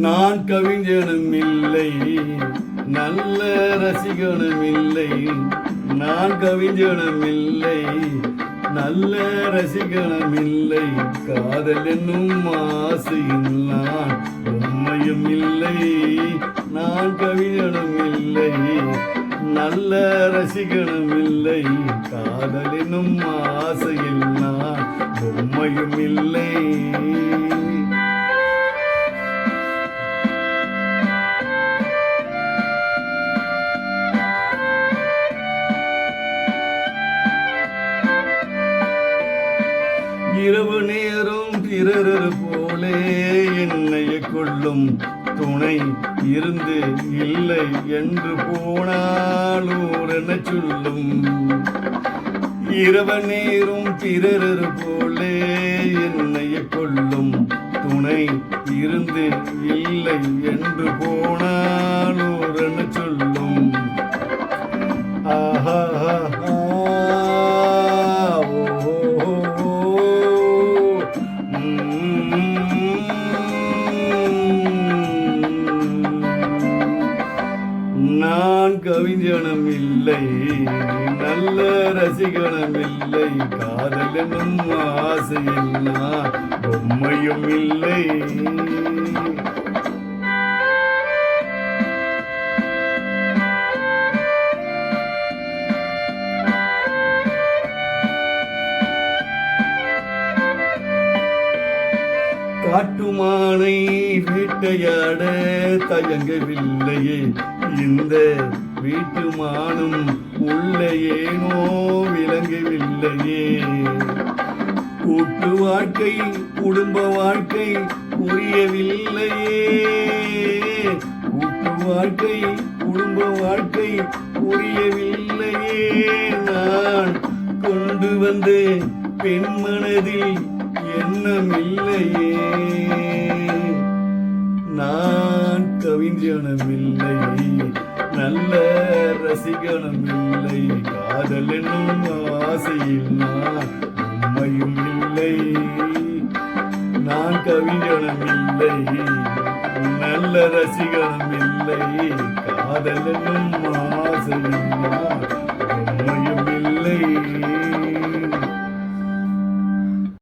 நான் கவிஞனும் இல்லை, நல்ல ரசிகனும் இல்லை. நான் கவிஞனும் இல்லை, நல்ல ரசிகனும் இல்லை. காதல் என்னும் ஆசையில் நான் உண்மையும் இல்லை. நான் கவிஞனும் இல்லை, நல்ல ரசிகனும் இல்லை. காதல் என்னும் ஆசையில் நான் உண்மையும் இல்லை. இரவு நேரம் பிறர் போலே என்னைய கொள்ளும் துணை இருந்து இல்லை என்று போனால் என்ன சொல்லும். இரவு நேரம் பிறர் போலே என்னைய கொள்ளும் துணை இருந்து இல்லை என்று போனால் என்ன சொல்லும். ஆஹா நான் கவிஞனும் இல்லை, நல்ல ரசிகனும் இல்லை. காதல் என்னும் ஆசையில் நான் பொம்மையும் இல்லை. காட்டுமானை வேட்டையாட தயங்கவில்லையே, இந்த வீட்டுமானும் உள்ள ஏனோ விளங்கவில்லையே. கூட்டு வாழ்க்கை குடும்ப வாழ்க்கை புரியவில்லையே. கூட்டு வாழ்க்கை குடும்ப வாழ்க்கை புரியவில்லையே. நான் கொண்டு வந்த பெண் மனதில் எண்ணம் இல்லையே. நான் கவிஞனும் இல்லை, நல்ல ரசிகனும் இல்லை. காதல் என்னும் ஆசையில் நான் உண்மையும் இல்லை. நான் கவிஞனும் இல்லை, நல்ல ரசிகனும் இல்லை. காதல் என்னும் ஆசையில் நான் உண்மையும் இல்லை.